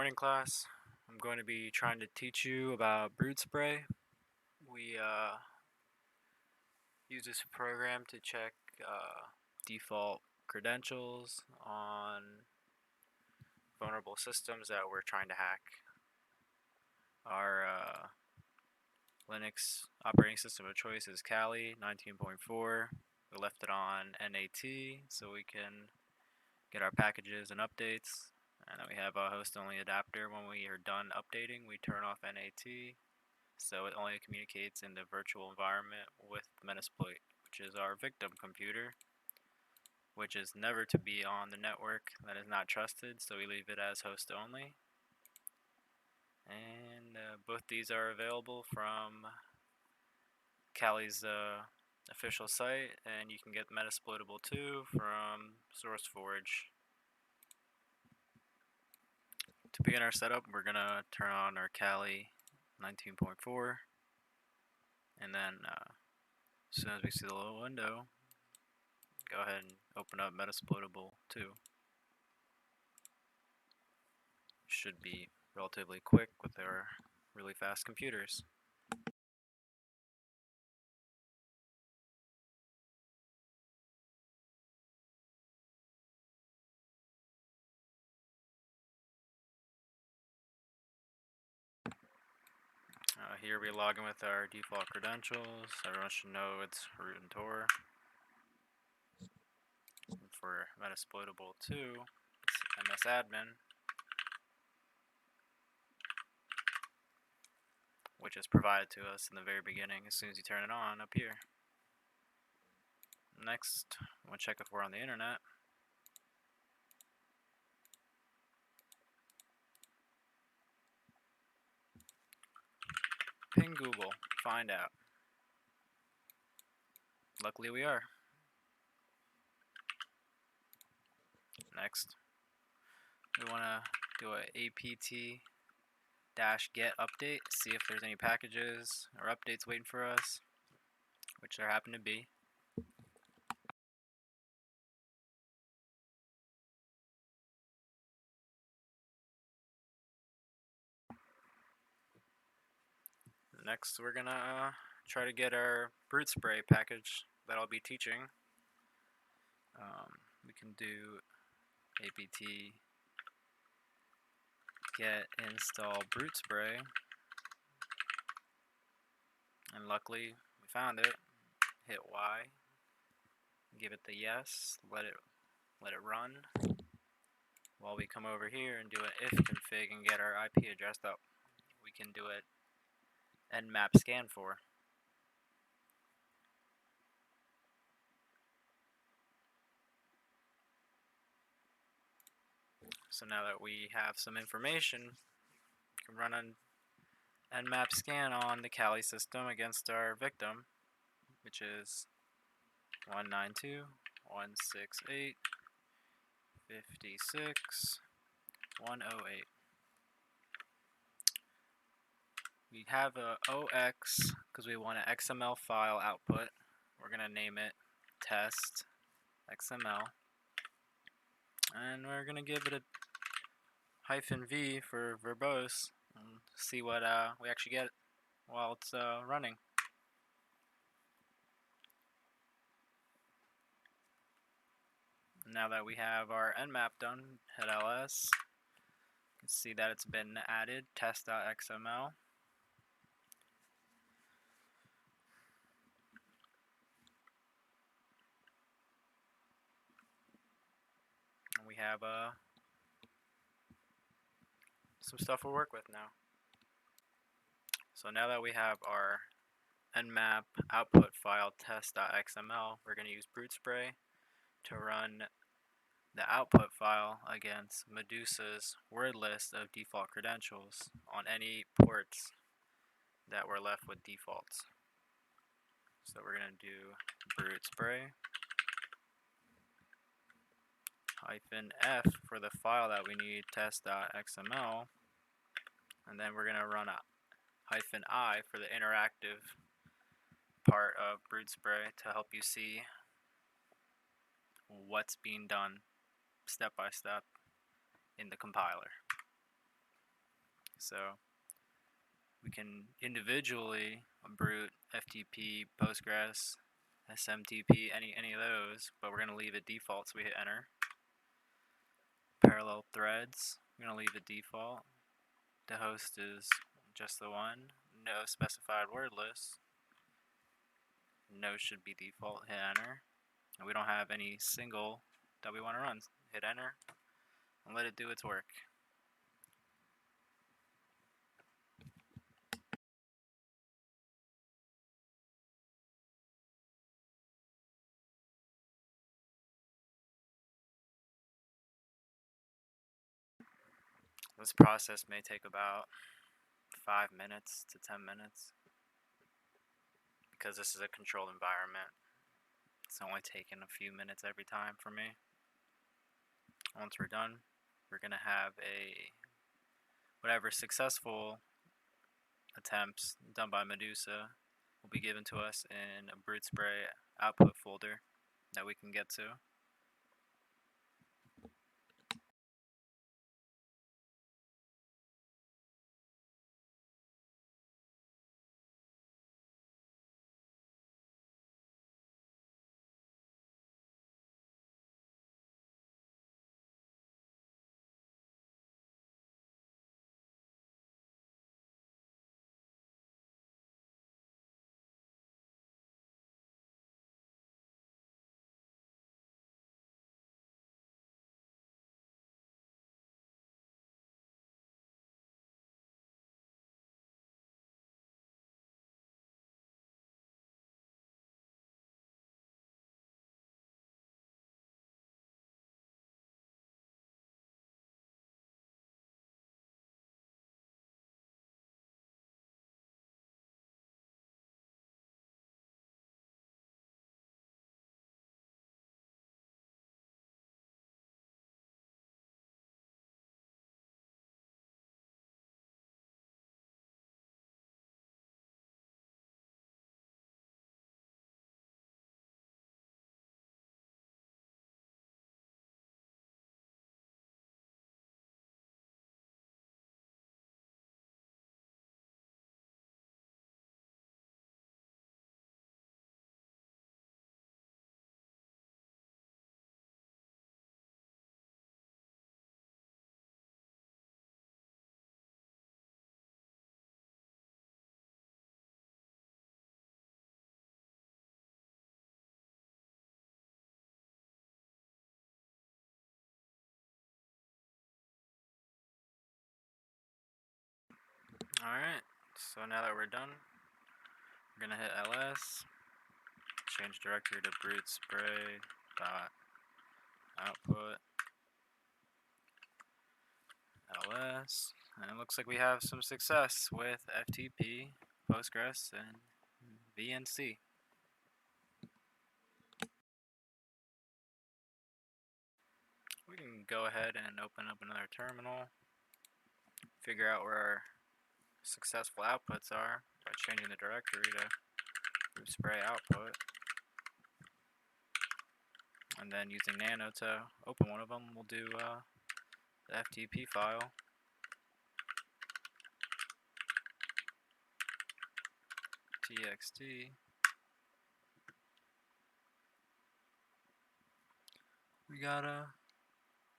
Morning class. I'm going to be trying to teach you about Brutespray. We use this program to check default credentials on vulnerable systems that we're trying to hack. Our Linux operating system of choice is Kali 19.4. We left it on NAT so we can get our packages and updates. And then we have a host-only adapter. When we are done updating, we turn off NAT, so it only communicates in the virtual environment with Metasploit, which is our victim computer, which is never to be on the network that is not trusted, so we leave it as host-only. And both these are available from Kali's official site, and you can get Metasploitable too from SourceForge. To begin our setup, we're going to turn on our Kali 19.4, and then as soon as we see the little window, go ahead and open up Metasploitable 2. Should be relatively quick with our really fast computers. Here we log in with our default credentials. Everyone should know it's root and Tor. For Metasploitable 2, it's msadmin, which is provided to us in the very beginning as soon as you turn it on up here. Next, we'll check if we're on the internet. Ping Google, find out. Luckily we are. Next, we want to do a apt-get update, see if there's any packages or updates waiting for us, which there happen to be. Next, we're gonna try to get our Brutespray package that I'll be teaching. We can do apt-get install Brutespray, and luckily we found it. Hit Y, give it the yes, let it run. While we come over here and do an if config and get our IP address that we can do it nmap scan for. So now that we have some information, we can run an nmap scan on the Kali system against our victim, which is 192.168.56.108. We have a OX because we want an XML file output. We're going to name it test XML. And we're going to give it a -v for verbose and see what we actually get while it's running. Now that we have our nmap done, hit ls. You can see that it's been added, test.xml. And we have some stuff to work with now. So now that we have our nmap output file test.xml, we're going to use Brutespray to run the output file against Medusa's word list of default credentials on any ports that were left with defaults. So we're going to do Brutespray -f for the file that we need, test.xml, and then we're going to run a -i for the interactive part of Brutespray to help you see what's being done step by step in the compiler. So we can individually brute FTP, Postgres, SMTP, any of those, but we're going to leave it default, so we hit enter. Parallel threads, we're going to leave it default. The host is just the one. No specified word list. No should be default. Hit enter. And we don't have any single that we want to run. Hit enter and let it do its work. This process may take about 5 minutes to 10 minutes because this is a controlled environment. It's only taking a few minutes every time for me. Once we're done, we're going to have whatever successful attempts done by Medusa will be given to us in a Brutespray output folder that we can get to. Alright, so now that we're done, we're going to hit ls, change directory to brutespray dot output ls, and it looks like we have some success with FTP, Postgres, and VNC. We can go ahead and open up another terminal, figure out where our successful outputs are by changing the directory to Brutespray output, and then using nano to open one of them. We'll do the FTP file, txt. We got a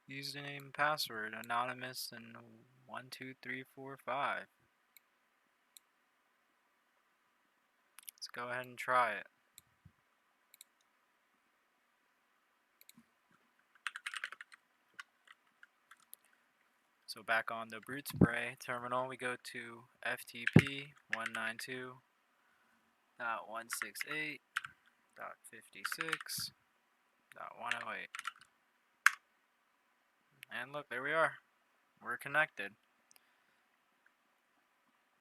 username and password, anonymous and 12345. Let's go ahead and try it. So back on the Brutespray terminal, we go to FTP 192.168.56.108. And look, there we are. We're connected.